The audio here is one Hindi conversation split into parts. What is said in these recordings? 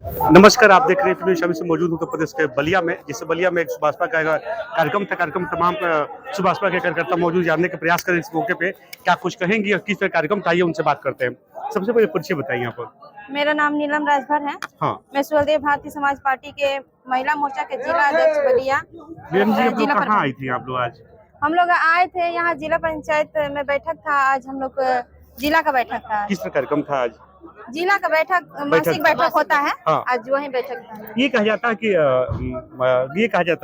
नमस्कार, आप देख रहे हैं फिल्मी शामी से मौजूद उत्तर प्रदेश के बलिया में, जिससे बलिया में एक सुभाषपा का कार्यक्रम था। कार्यक्रम तमाम सुभाषपा के कार्यकर्ता मौजूद, जानने के प्रयास करें इस मौके पे क्या कुछ कहेंगी और किस तरह कार्यक्रम था, ये उनसे बात करते हैं। सबसे पहले परिचय बताइए यहाँ पर। मेरा नाम नीलम राजभर है। हाँ, मैं सुहलदेव भारतीय समाज पार्टी के महिला मोर्चा के जिला अध्यक्ष बलिया। जिला कहाँ आई थी आप लोग आज? हम लोग आए थे यहाँ जिला पंचायत में बैठक था आज। हम लोग जिला का बैठक था। किस तरह कार्यक्रम था आज? जिला का बैठक मासिक बैठक होता है। हाँ। आज वही बैठक था। ये कहा जाता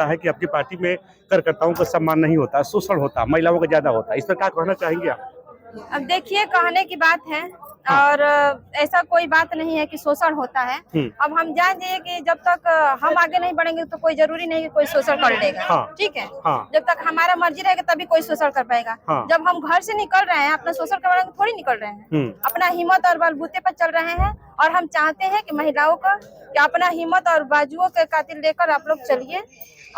है कि आपकी पार्टी में कार्यकर्ताओं का सम्मान नहीं होता, शोषण होता, महिलाओं का ज्यादा होता है। इस पर क्या कहना चाहेंगे आप? अब देखिए, कहने की बात है और ऐसा कोई बात नहीं है कि शोषण होता है। अब हम जान जाइए कि जब तक हम आगे नहीं बढ़ेंगे तो कोई जरूरी नहीं कि कोई शोषण कर लेगा। हाँ। ठीक है। हाँ। जब तक हमारा मर्जी रहेगा तभी कोई शोषण कर पाएगा। हाँ। जब हम घर से निकल रहे हैं अपना शोषण करवाने को थोड़ी निकल रहे हैं। अपना हिम्मत और बलबूते पर चल रहे हैं और हम चाहते हैं कि महिलाओं का कि अपना हिम्मत और बाजुओं के कातिल लेकर आप लोग चलिए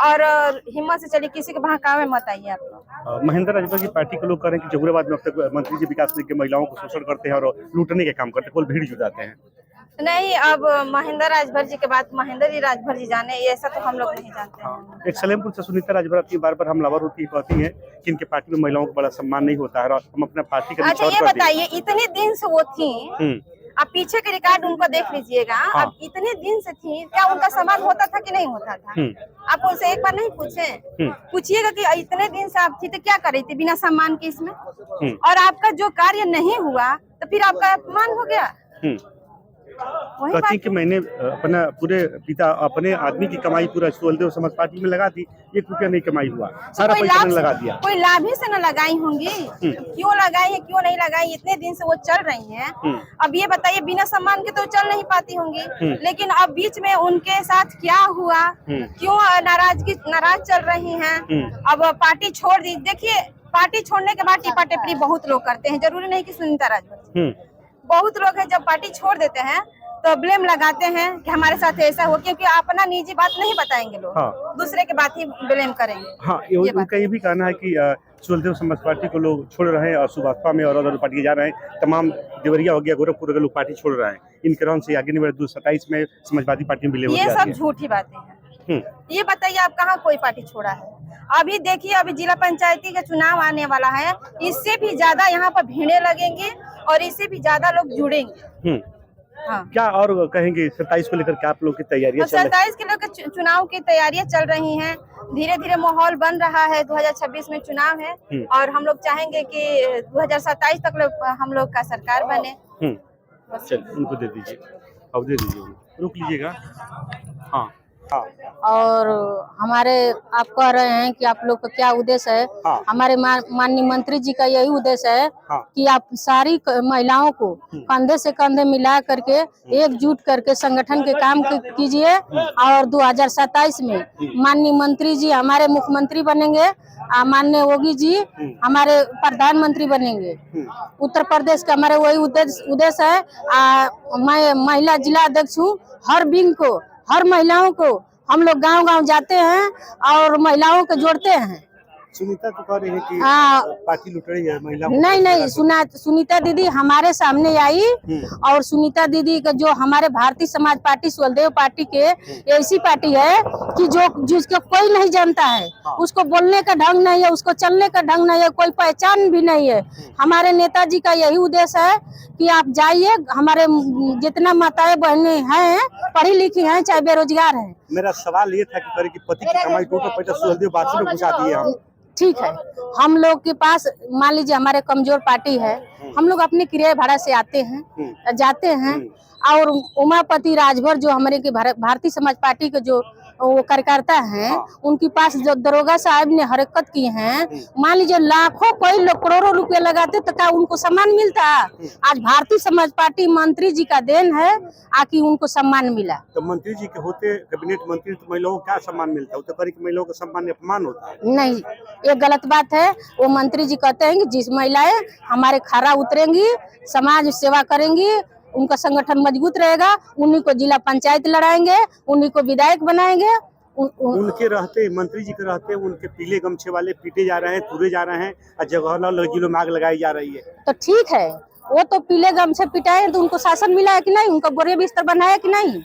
और हिम्मत से चलिए, किसी के बहकावे मत आइए आप लोग। महेंद्र राजभर की पार्टी के लोग कह रहे हैं कि जहुराबाद में अब तक मंत्री जी विकास के महिलाओं को शोषण करते हैं और लूटने के काम करते हैं, भीड़ जुटाते हैं। नहीं, अब महेंद्र राजभर जी के बात महेंद्र जी राजभर जी जाने, ऐसा तो हम लोग नहीं जानते हैं। एक सलेमपुर से सुनीता राजभर अपनी बार हमलावर होती कहती है कि इनके पार्टी में महिलाओं को बड़ा सम्मान नहीं होता है और हम अपना पार्टी का। अच्छा, ये बताइए, इतने दिन से वो थी, अब पीछे के रिकॉर्ड उनको देख लीजिएगा। हाँ। अब इतने दिन से थी, क्या उनका सम्मान होता था कि नहीं होता था? आप उनसे एक बार नहीं पूछे? पूछिएगा कि इतने दिन से आप थी तो क्या कर रही थी बिना सम्मान के इसमें? और आपका जो कार्य नहीं हुआ तो फिर आपका अपमान हो गया। कहती कि मैंने अपना पूरे पिता अपने आदमी की कमाई पूरा सुहलदेव समाज पार्टी में लगा दी, 1 रुपया नहीं कमाई हुआ, सारा पैसा मैंने लगा दिया। कोई लाभ ही से न लगाई होंगी। क्यों लगाई है, क्यों नहीं लगाई? इतने दिन से वो चल रही हैं। अब ये बताइए, बिना सम्मान के तो चल नहीं पाती होंगी, लेकिन अब बीच में उनके साथ क्या हुआ, क्यों नाराज चल रही हैं? अब पार्टी छोड़ दी। देखिए, पार्टी छोड़ने के बाद टिपा टिप्पणी बहुत लोग करते हैं, जरूरी नहीं कि सुनीता राजभर। बहुत लोग हैं जब पार्टी छोड़ देते हैं तो ब्लेम लगाते हैं कि हमारे साथ ऐसा हो, क्योंकि अपना निजी बात नहीं बताएंगे लोग। हाँ। दूसरे के बात ही ब्लेम करेंगे। हाँ, उनका ये भी कहना है कि सुहलदेव समाज पार्टी को लोग छोड़ रहे हैं और सुभाषपा में और अदर पार्टी जा रहे हैं। तमाम देवरिया हो गया, गोरखपुर के लोग पार्टी छोड़ रहे हैं। इन कारण से आगे नहीं बढ़े, 2027 में समाजवादी पार्टी में विलय हो ये सब झूठी बातें हैं। ये बताइए, आप कहाँ कोई पार्टी छोड़ा है? अभी देखिए, अभी जिला पंचायती का चुनाव आने वाला है, इससे भी ज्यादा यहाँ पर भीड़ें लगेंगी और इससे भी ज्यादा लोग जुड़ेंगे। हाँ। क्या और कहेंगे 27 को लेकर क्या आप लोग की तैयारियां चल रही हैं? 27 के लेकर चुनाव की तैयारियां चल रही हैं। धीरे धीरे माहौल बन रहा है। 2026 में चुनाव है और हम लोग चाहेंगे कि 2027 तक हम लोग का सरकार बने। चल, उनको दे दीजिए, अब दे दीजिए, रुक लीजिएगा। हाँ। और हमारे आप कह रहे हैं कि आप लोग का क्या उद्देश्य है? हाँ। हमारे माननीय मंत्री जी का यही उद्देश्य है। हाँ। कि आप सारी महिलाओं को कंधे से कंधे मिला करके एकजुट करके संगठन के काम कीजिए और 2027 में माननीय मंत्री जी हमारे मुख्यमंत्री बनेंगे, माननीय योगी जी हमारे प्रधानमंत्री बनेंगे। उत्तर प्रदेश का हमारे वही उद्देश्य है। मैं महिला जिला अध्यक्ष हूँ। हर विंग को, हर महिलाओं को हम लोग गांव-गांव जाते हैं और महिलाओं को जोड़ते हैं। सुनीता तो कह रही है कि पार्टी लूट रही है महिलाओं। नहीं, सुनीता दीदी हमारे सामने आई और सुनीता दीदी का जो हमारे भारतीय समाज पार्टी सुहलदेव पार्टी के ऐसी पार्टी है कि जिसको कोई नहीं जानता है। उसको बोलने का ढंग नहीं है, उसको चलने का ढंग नहीं है, कोई पहचान भी नहीं है। हमारे नेताजी का यही उद्देश्य है कि आप जाइए, हमारे जितना माताएं बहनें हैं पढ़ी लिखी हैं चाहे बेरोजगार हैं। मेरा सवाल ये था कि पति की कमाई टोटल पैसा सुहलदेव पार्टी में घुसा दिए हम। ठीक है, हम लोग के पास मान लीजिए हमारे कमजोर पार्टी है, हम लोग अपने किराए भाड़ा से आते हैं जाते हैं और उमापति राजभर जो हमारे के भारतीय समाज पार्टी के जो वो कार्यकर्ता हैं, उनके पास जो दरोगा साहब ने हरकत की हैं, मान लीजिए लाखों कोई लोग करोड़ों रुपए लगाते तो क्या उनको सम्मान मिलता? आज भारतीय समाज पार्टी मंत्री जी का देन है आकि उनको सम्मान मिला। तो मंत्री जी के होते कैबिनेट मंत्री तो महिलाओं को क्या सम्मान मिलता है? उत्तर की महिलाओं का सम्मान अपमान होता है। नहीं, ये गलत बात है। वो मंत्री जी कहते हैं कि जिस महिलाएं हमारे खरा उतरेंगी, समाज सेवा करेंगी, उनका संगठन मजबूत रहेगा, उन्हीं को जिला पंचायत लड़ाएंगे, उन्हीं को विधायक बनाएंगे। उनके रहते, मंत्री जी के रहते उनके पीले गमछे वाले पीटे जा रहे हैं, तुरे जा रहे हैं और जवाहरलाल जिलों में आग लगाई जा रही है। तो ठीक है, वो तो पीले गमछे पिटाए तो उनको शासन मिला है कि नहीं? उनको बोरे बिस्तर बनाया कि नहीं?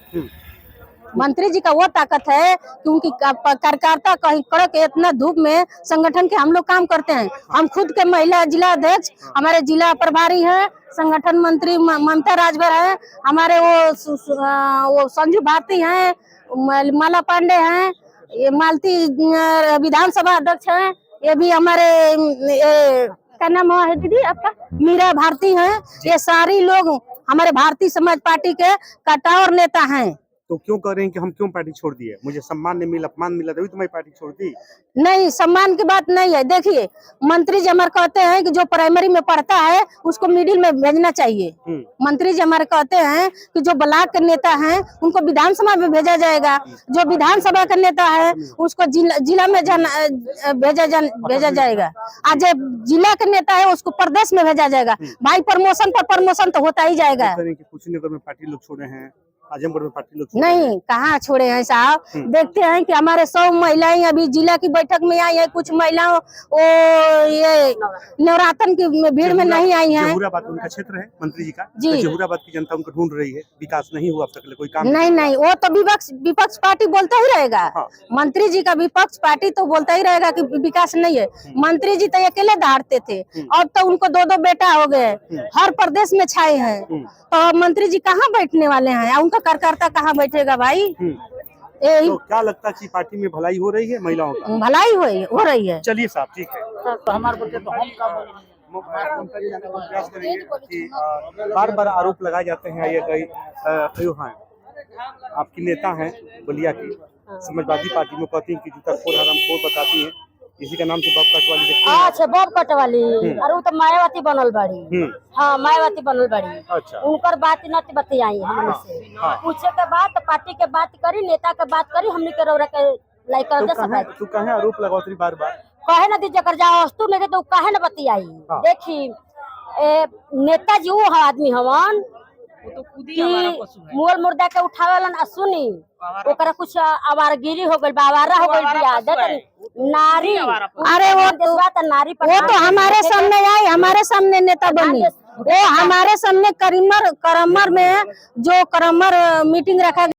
मंत्री जी का वो ताकत है कि उनकी कार्यकर्ता कहीं कड़क इतना धूप में संगठन के हम लोग काम करते हैं। हम खुद के महिला जिला अध्यक्ष, हमारे जिला प्रभारी है, संगठन मंत्री ममता राजभर है, हमारे वो संजू भारती हैं, माला पांडे हैं, ये मालती विधानसभा अध्यक्ष हैं, ये भी हमारे क्या नाम है दीदी आपका, मीरा भारती हैं। ये सारी लोग हमारे भारतीय समाज पार्टी के कटार नेता हैं। तो क्यों कह रहे हैं कि हम क्यों पार्टी छोड़ दिए? मुझे सम्मान नहीं मिला, अपमान मिला, तभी तुम्हारी पार्टी छोड़ दी? नहीं, सम्मान की बात नहीं है। देखिए, मंत्री जी हमारे कहते हैं कि जो प्राइमरी में पढ़ता है उसको मिडिल में भेजना चाहिए। मंत्री जी हमारे कहते हैं कि जो ब्लॉक के नेता हैं उनको विधानसभा में भेजा जाएगा, जो विधानसभा का नेता है उसको जिला में भेजा जाएगा, आज जिला के नेता है उसको प्रदेश में भेजा जाएगा। भाई प्रमोशन पर प्रमोशन तो होता ही जाएगा। कुशीनगर में पार्टी लोग छोड़े हैं, आजमगढ़ में पार्टी लोग नहीं, कहाँ छोड़े हैं साहब। देखते हैं कि हमारे 100 महिलाएं अभी जिला की बैठक में आई है, कुछ महिलाओं ये नवरात्र की भीड़ में नहीं आई हैं। जहूराबाद उनका क्षेत्र है मंत्री जी का जी। तो जहूराबाद की जनता उनको ढूंढ रही है, विकास नहीं हुआ अब तक, कोई काम नहीं, वो तो विपक्ष पार्टी बोलता ही रहेगा। हाँ। मंत्री जी का विपक्ष पार्टी तो बोलता ही रहेगा कि विकास नहीं है। मंत्री जी तो अकेले दहाड़ते थे, अब तो उनको 2 बेटा हो गए, हर प्रदेश में छाए हैं, तो मंत्री जी कहाँ बैठने वाले हैं? उनका कार्यकर्ता कहाँ बैठेगा भाई? तो क्या लगता है कि पार्टी में भलाई हो रही है महिलाओं का? भलाई हो रही है। चलिए साहब, ठीक है। तो हमारे बोलते तो हम प्रयास करेंगे कि बार आरोप लगाए जाते हैं, ये कई आपकी नेता हैं बलिया की समाजवादी पार्टी में, कहती हैं कि जूता खोर हरामखोर बताती हैं, इसी का नाम से बॉब कटवाली देखते हैं। अच्छा, बॉब कटवाली और तो मायावती बनल बड़ी। हाँ, मायावती बनल बड़ी। अच्छा, उनकर बात न बतियाई हमने से। पूछे के बात, पार्टी के बात करी, नेता के बात करी, हमने के रौरा के लाइक कर दे सब। तू कहे आरोप लगावतरी बार-बार कहे ना दी जकर जा वस्तु लेके तो कहे ना बतियाई। देखी नेताजी वो आदमी हवन कि मोल मुर्दा के उठावेलन, सुनी ओकरा कुछ आवारगिरी हो गई, आवारा हो गई, नारी। अरे वो नारी वो तो हमारे सामने आई, हमारे सामने नेता बनी, वो हमारे सामने करमर में जो करमर मीटिंग रखा